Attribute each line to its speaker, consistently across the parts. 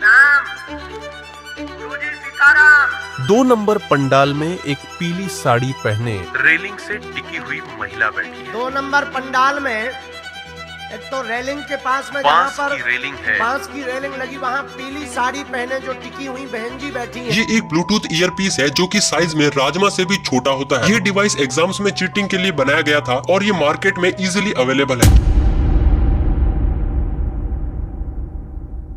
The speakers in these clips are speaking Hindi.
Speaker 1: राम गुरुजी सीताराम।
Speaker 2: 2 नंबर पंडाल में एक पीली साड़ी पहने
Speaker 1: रेलिंग से टिकी हुई महिला बैठी है।
Speaker 3: 2 नंबर पंडाल में एक तो रेलिंग के पास में जहाँ
Speaker 1: बांस
Speaker 3: पर
Speaker 1: की रेलिंग है।
Speaker 3: बांस की रेलिंग लगी, वहाँ पीली साड़ी पहने जो टिकी हुई बहन जी बैठी है।
Speaker 4: ये एक ब्लूटूथ ईयरपीस है जो कि साइज में राजमा से भी छोटा होता है। ये डिवाइस एग्जाम्स में चीटिंग के लिए बनाया गया था और ये मार्केट में इजीली अवेलेबल है।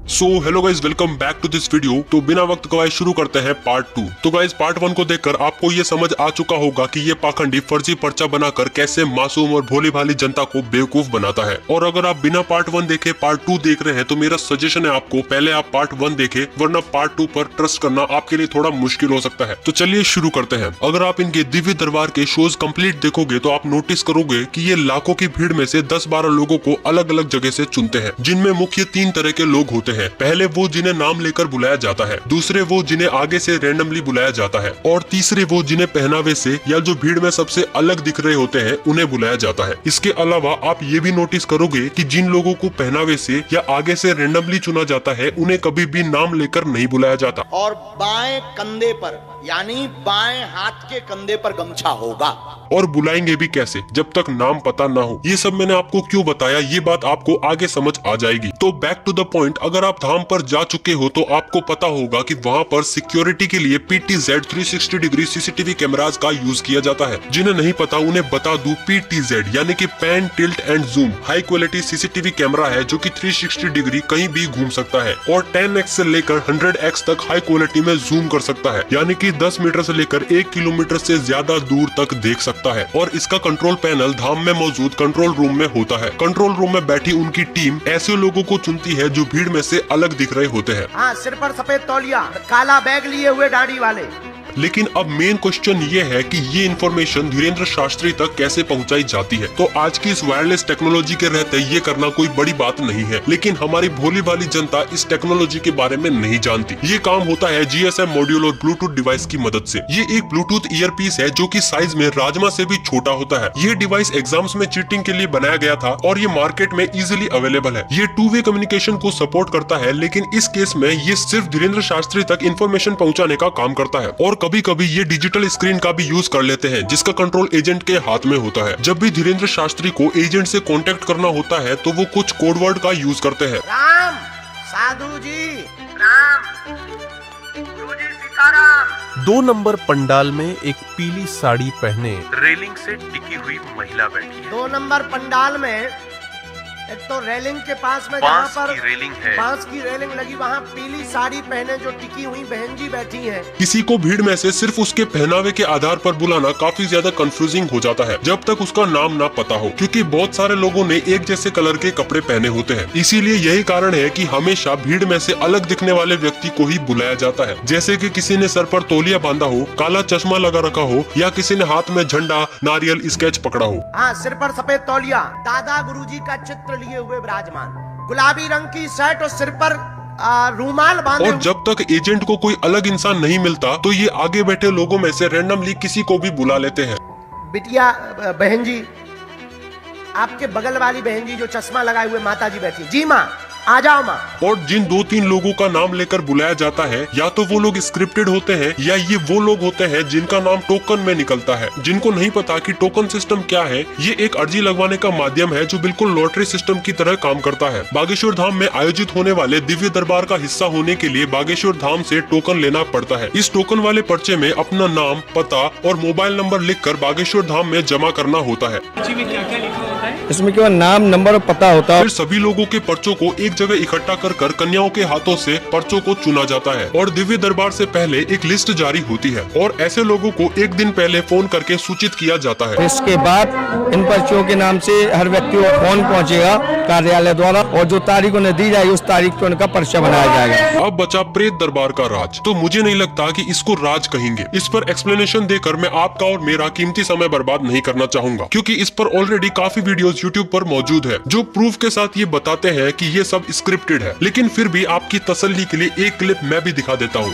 Speaker 4: So hello guys, welcome back to this video. तो बिना वक्त गवाए शुरू करते हैं पार्ट 2। तो गाइज पार्ट 1 को देखकर आपको ये समझ आ चुका होगा कि ये पाखंडी फर्जी पर्चा बनाकर कैसे मासूम और भोली भाली जनता को बेवकूफ बनाता है। और अगर आप बिना पार्ट 1 देखे पार्ट 2 देख रहे हैं तो मेरा सजेशन है आपको पहले आप पार्ट 1 देखें, वरना पार्ट 2 पर ट्रस्ट करना आपके लिए थोड़ा मुश्किल हो सकता है। तो चलिए शुरू करते हैं। अगर आप इनके दिव्य दरबार के शोज कंप्लीट देखोगे तो आप नोटिस करोगे कि ये लाखों की भीड़ में से 10-12 लोगों को अलग अलग जगह से चुनते हैं, जिनमें मुख्य 3 तरह के लोग होते हैं। पहले वो जिन्हें नाम लेकर बुलाया जाता है, दूसरे वो जिन्हें आगे से रैंडमली बुलाया जाता है, और तीसरे वो जिन्हें पहनावे से या जो भीड़ में सबसे अलग दिख रहे होते हैं उन्हें बुलाया जाता है। इसके अलावा आप ये भी नोटिस करोगे कि जिन लोगों को पहनावे से या आगे से रैंडमली चुना जाता है उन्हें कभी भी नाम लेकर नहीं बुलाया जाता।
Speaker 5: और बाएं कंधे पर यानी बाएं हाथ के कंधे पर गमछा होगा।
Speaker 4: और बुलाएंगे भी कैसे जब तक नाम पता ना हो। ये सब मैंने आपको क्यों बताया, ये बात आपको आगे समझ आ जाएगी। तो बैक टू द पॉइंट, अगर आप धाम पर जा चुके हो तो आपको पता होगा कि वहाँ पर सिक्योरिटी के लिए PTZ 360 डिग्री CCTV कैमराज का यूज किया जाता है। जिन्हें नहीं पता उन्हें बता दूं, PTZ यानी कि pan tilt and zoom high quality CCTV camera है जो कि 360 डिग्री कहीं भी घूम सकता है और 10x से लेकर 100x तक हाई क्वालिटी में जूम कर सकता है, यानी कि 10 मीटर से लेकर 1 किलोमीटर से ज्यादा दूर तक देख सकता है। और इसका कंट्रोल पैनल धाम में मौजूद कंट्रोल रूम में होता है। कंट्रोल रूम में बैठी उनकी टीम ऐसे लोगों को चुनती है जो भीड़ में से अलग दिख रहे होते हैं।
Speaker 3: हाँ, सिर पर सफेद तौलिया, काला बैग लिए हुए दाढ़ी वाले।
Speaker 4: लेकिन अब मेन क्वेश्चन ये है कि ये इन्फॉर्मेशन धीरेन्द्र शास्त्री तक कैसे पहुंचाई जाती है। तो आज की इस वायरलेस टेक्नोलॉजी के रहते ये करना कोई बड़ी बात नहीं है, लेकिन हमारी भोली भाली जनता इस टेक्नोलॉजी के बारे में नहीं जानती। ये काम होता है GSM मॉड्यूल और ब्लूटूथ डिवाइस की मदद से। ये एक ब्लूटूथ ईयरपीस है जो कि साइज में राजमा से भी छोटा होता है। ये डिवाइस एग्जाम्स में चीटिंग के लिए बनाया गया था और ये मार्केट में इजिली अवेलेबल है। ये 2 वे कम्युनिकेशन को सपोर्ट करता है, लेकिन इस केस में ये सिर्फ धीरेन्द्र शास्त्री तक इन्फॉर्मेशन पहुँचाने का काम करता है। और कभी कभी ये डिजिटल स्क्रीन का भी यूज कर लेते हैं जिसका कंट्रोल एजेंट के हाथ में होता है। जब भी धीरेन्द्र शास्त्री को एजेंट से कांटेक्ट करना होता है तो वो कुछ कोड वर्ड का यूज करते हैं।
Speaker 3: राम साधु जी,
Speaker 1: राम गुरुजी सीताराम।
Speaker 2: 2 नंबर पंडाल में एक पीली साड़ी पहने
Speaker 1: रेलिंग से टिकी हुई महिला बैठी है।
Speaker 3: 2 नंबर पंडाल में एक तो रेलिंग के पास में जहाँ
Speaker 1: बांस
Speaker 3: पर
Speaker 1: की रेलिंग है।
Speaker 3: बांस की रेलिंग लगी, वहाँ पीली साड़ी पहने जो टिकी हुई बहन जी बैठी है।
Speaker 4: किसी को भीड़ में से सिर्फ उसके पहनावे के आधार पर बुलाना काफी ज्यादा कंफ्यूजिंग हो जाता है जब तक उसका नाम ना पता हो, क्योंकि बहुत सारे लोगों ने एक जैसे कलर के कपड़े पहने होते हैं। इसीलिए यही कारण है कि हमेशा भीड़ में से अलग दिखने वाले व्यक्ति को ही बुलाया जाता है। जैसे कि किसी ने सर पर तौलिया बांधा हो, काला चश्मा लगा रखा हो, या किसी ने हाथ में झंडा, नारियल, स्केच पकड़ा हो।
Speaker 3: हाँ, सिर पर सफेद तौलिया, दादा गुरुजी का चित्र लिए हुए विराजमान, गुलाबी रंग की शर्ट और सिर पर रूमाल बांधे।
Speaker 4: और जब तक एजेंट को कोई अलग इंसान नहीं मिलता तो ये आगे बैठे लोगों में से रैंडमली किसी को भी बुला लेते हैं।
Speaker 3: बिटिया बहन जी, आपके बगल वाली बहन जी जो चश्मा लगाए हुए माता जी बैठी, जी माँ आ जाओ माँ।
Speaker 4: और जिन 2-3 लोगों का नाम लेकर बुलाया जाता है, या तो वो लोग स्क्रिप्टेड होते हैं या ये वो लोग होते हैं जिनका नाम टोकन में निकलता है। जिनको नहीं पता कि टोकन सिस्टम क्या है, ये एक अर्जी लगवाने का माध्यम है जो बिल्कुल लॉटरी सिस्टम की तरह काम करता है। बागेश्वर धाम में आयोजित होने वाले दिव्य दरबार का हिस्सा होने के लिए बागेश्वर धाम से टोकन लेना पड़ता है। इस टोकन वाले पर्चे में अपना नाम, पता और मोबाइल नंबर लिखकर बागेश्वर धाम में जमा करना होता है।
Speaker 6: इसमें केवल नाम, नंबर और पता होता है।
Speaker 4: फिर सभी लोगों के पर्चों को एक जगह इकट्ठा कर कन्याओं के हाथों से पर्चों को चुना जाता है और दिव्य दरबार से पहले एक लिस्ट जारी होती है और ऐसे लोगों को एक दिन पहले फोन करके सूचित किया जाता है।
Speaker 6: इसके बाद इन पर्चियों के नाम से हर व्यक्ति को फोन पहुंचेगा कार्यालय द्वारा और जो तारीख उन्हें दी जाएगी उस तारीख पे उनका पर्चा बनाया जाएगा।
Speaker 4: अब बचा प्रेत दरबार का राज। तो मुझे नहीं लगता कि इसको राज कहेंगे। इस पर एक्सप्लेनेशन देकर मैं आपका और मेरा कीमती समय बर्बाद नहीं करना चाहूंगा, क्योंकि इस पर ऑलरेडी काफी वीडियोस YouTube पर मौजूद है जो प्रूफ के साथ ये बताते हैं कि ये सब स्क्रिप्टेड है। लेकिन फिर भी आपकी तसल्ली के लिए एक क्लिप मैं भी दिखा देता हूँ।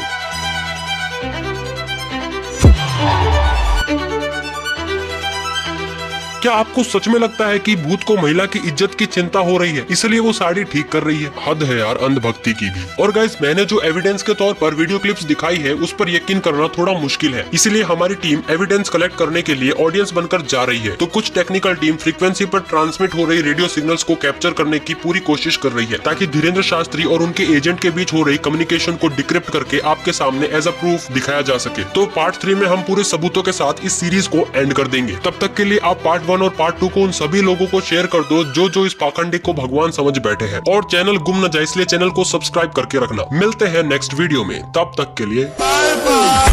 Speaker 4: क्या आपको सच में लगता है कि भूत को महिला की इज्जत की चिंता हो रही है, इसलिए वो साड़ी ठीक कर रही है? हद है यार अंधभक्ति की भी। और गाइस, मैंने जो एविडेंस के तौर पर वीडियो क्लिप्स दिखाई है उस पर यकीन करना थोड़ा मुश्किल है, इसलिए हमारी टीम एविडेंस कलेक्ट करने के लिए ऑडियंस बनकर जा रही है। तो कुछ टेक्निकल टीम फ्रीक्वेंसी पर ट्रांसमिट हो रही रेडियो सिग्नल्स को कैप्चर करने की पूरी कोशिश कर रही है, ताकि धीरेन्द्र शास्त्री और उनके एजेंट के बीच हो रही कम्युनिकेशन को डिक्रिप्ट करके आपके सामने एज अ प्रूफ दिखाया जा सके। तो पार्ट 3 में हम पूरे सबूतों के साथ इस सीरीज को एंड कर देंगे। तब तक के लिए आप पार्ट 1 और पार्ट 2 को उन सभी लोगों को शेयर कर दो जो इस पाखंडी को भगवान समझ बैठे हैं। और चैनल गुम न जाए इसलिए चैनल को सब्सक्राइब करके रखना। मिलते हैं नेक्स्ट वीडियो में, तब तक के लिए बाय बाय।